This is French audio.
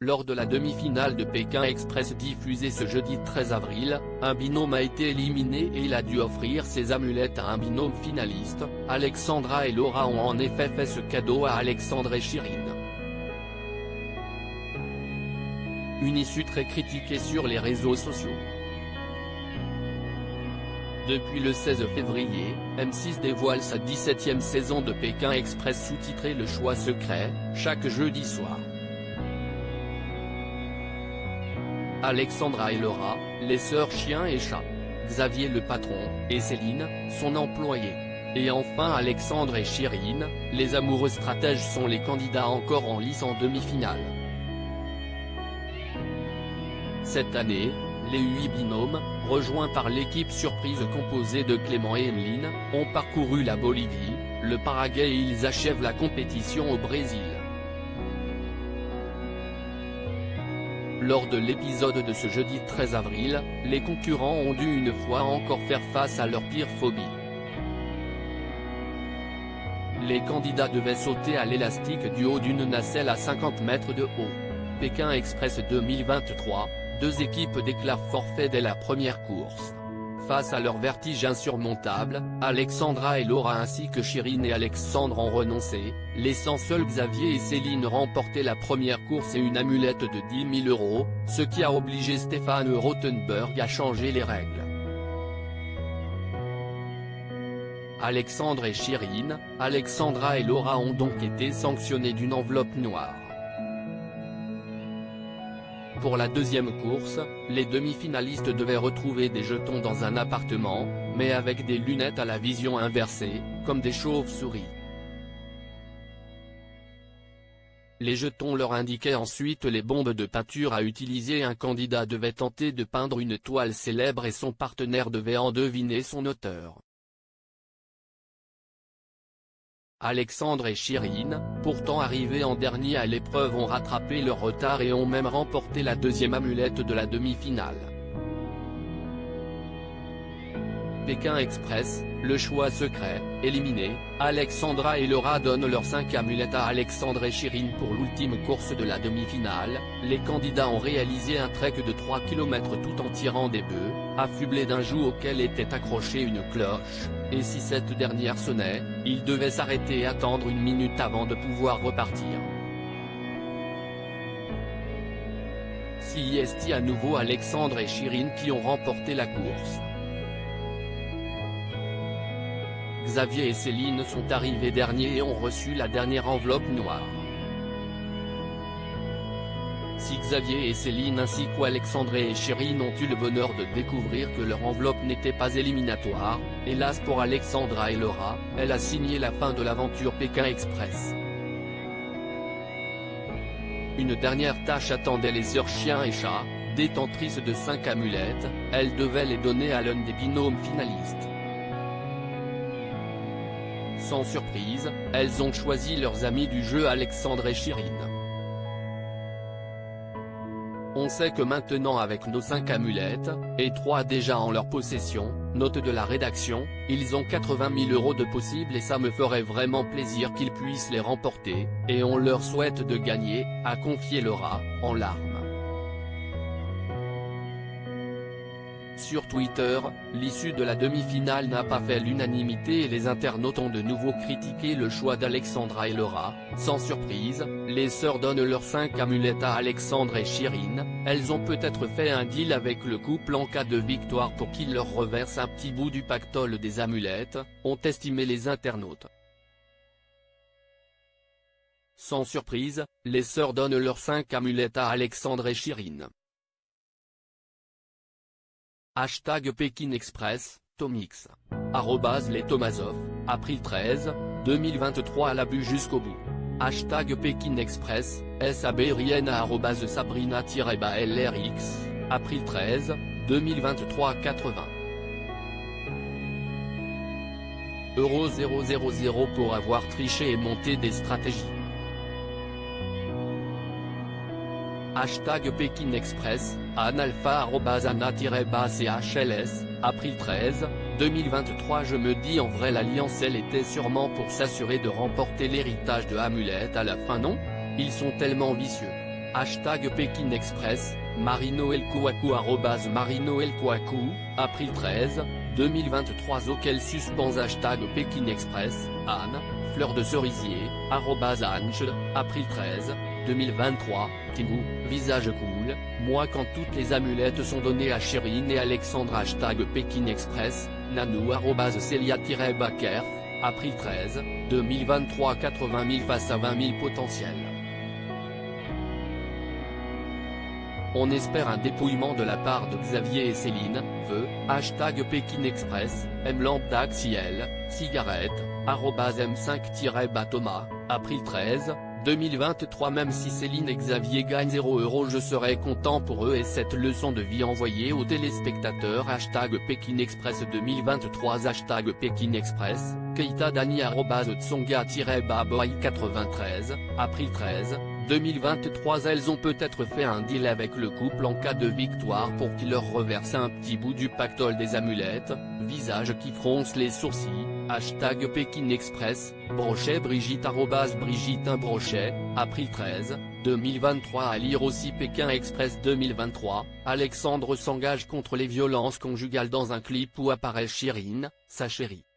Lors de la demi-finale de Pékin Express diffusée ce jeudi 13 avril, un binôme a été éliminé et il a dû offrir ses amulettes à un binôme finaliste. Alexandra et Laura ont en effet fait ce cadeau à Alexandre et Chirine. Une issue très critiquée sur les réseaux sociaux. Depuis le 16 février, M6 dévoile sa 17e saison de Pékin Express sous-titrée Le Choix Secret, chaque jeudi soir. Alexandra et Laura, les sœurs chien et chat. Xavier le patron, et Céline, son employé. Et enfin Alexandre et Chirine, les amoureux stratèges sont les candidats encore en lice en demi-finale. Cette année, les 8 binômes, rejoints par l'équipe surprise composée de Clément et Emeline, ont parcouru la Bolivie, le Paraguay et ils achèvent la compétition au Brésil. Lors de l'épisode de ce jeudi 13 avril, les concurrents ont dû une fois encore faire face à leur pire phobie. Les candidats devaient sauter à l'élastique du haut d'une nacelle à 50 mètres de haut. Pékin Express 2023, 2 équipes déclarent forfait dès la première course. Face à leur vertige insurmontable, Alexandra et Laura ainsi que Chirine et Alexandre ont renoncé, laissant seuls Xavier et Céline remporter la première course et une amulette de 10 000 €, ce qui a obligé Stéphane Rothenberg à changer les règles. Alexandre et Chirine, Alexandra et Laura ont donc été sanctionnés d'une enveloppe noire. Pour la deuxième course, les demi-finalistes devaient retrouver des jetons dans un appartement, mais avec des lunettes à la vision inversée, comme des chauves-souris. Les jetons leur indiquaient ensuite les bombes de peinture à utiliser. Un candidat devait tenter de peindre une toile célèbre et son partenaire devait en deviner son auteur. Alexandre et Chirine, pourtant arrivés en dernier à l'épreuve, ont rattrapé leur retard et ont même remporté la deuxième amulette de la demi-finale. Pékin Express, le choix secret, éliminé, Alexandra et Laura donnent leurs 5 amulettes à Alexandre et Chirine pour l'ultime course de la demi-finale. Les candidats ont réalisé un trek de 3 km tout en tirant des bœufs, affublés d'un joug auquel était accrochée une cloche, et si cette dernière sonnait, ils devaient s'arrêter et attendre 1 minute avant de pouvoir repartir. C'est à nouveau Alexandre et Chirine qui ont remporté la course. Xavier et Céline sont arrivés derniers et ont reçu la dernière enveloppe noire. Si Xavier et Céline ainsi qu'Alexandre et Chirine ont eu le bonheur de découvrir que leur enveloppe n'était pas éliminatoire, hélas pour Alexandra et Laura, elle a signé la fin de l'aventure Pékin Express. Une dernière tâche attendait les sœurs chien et chat, détentrices de 5 amulettes, elles devaient les donner à l'un des binômes finalistes. Sans surprise, elles ont choisi leurs amis du jeu Alexandre et Chirine. On sait que maintenant avec nos 5 amulettes, et 3 déjà en leur possession, note de la rédaction, ils ont 80 000 € de possibles et ça me ferait vraiment plaisir qu'ils puissent les remporter, et on leur souhaite de gagner, a confié Laura, en larmes. Sur Twitter, l'issue de la demi-finale n'a pas fait l'unanimité et les internautes ont de nouveau critiqué le choix d'Alexandra et Laura. Sans surprise, les sœurs donnent leurs 5 amulettes à Alexandre et Chirine. Elles ont peut-être fait un deal avec le couple en cas de victoire pour qu'il leur reverse un petit bout du pactole des amulettes, ont estimé les internautes. Sans surprise, les sœurs donnent leurs 5 amulettes à Alexandre et Chirine. #Pékin Express, Tomix. @les Tomazov, avril 13, 2023 à l'abus jusqu'au bout. #Pékin Express, Sabriana @Sabrina-LRX, avril 13, 2023 80 €000 pour avoir triché et monté des stratégies. #Pékin Express, analpha@ana-chls, avril 13, 2023 Je me dis en vrai l'alliance elle était sûrement pour s'assurer de remporter l'héritage de Amulette à la fin non? Ils sont tellement vicieux. Hashtag Pékin Express, Marie-Noël Kouakou Marie-Noël Kouakou, April 13, 2023 auquel suspens Hashtag Pékin Express, Anne, fleur de cerisier, Ange, April 13, 2023, Timou, visage cool, moi quand toutes les amulettes sont données à Chérine et Alexandre Hashtag Pékin Express, Nanou Célia-Baker, April 13, 2023 80 000 face à 20 000 potentiels. On espère un dépouillement de la part de Xavier et Céline, Hashtag Pékin Express, M-Lambda-Xiel, cigarette, M5-Batoma, April 13, 2023 Même si Céline et Xavier gagnent 0 € je serai content pour eux et cette leçon de vie envoyée aux téléspectateurs Hashtag Pékin Express 2023 Hashtag Pékin Express, Keita Dani Tsonga-Baboy 93, April 13, 2023 Elles ont peut-être fait un deal avec le couple en cas de victoire pour qu'il leur reverse un petit bout du pactole des amulettes, visage qui fronce les sourcils, Hashtag Pékin Express, Brochet Brigitte Brigitte Brochet, April 13, 2023 À lire aussi Pékin Express 2023, Alexandre s'engage contre les violences conjugales dans un clip où apparaît Chérine, sa chérie.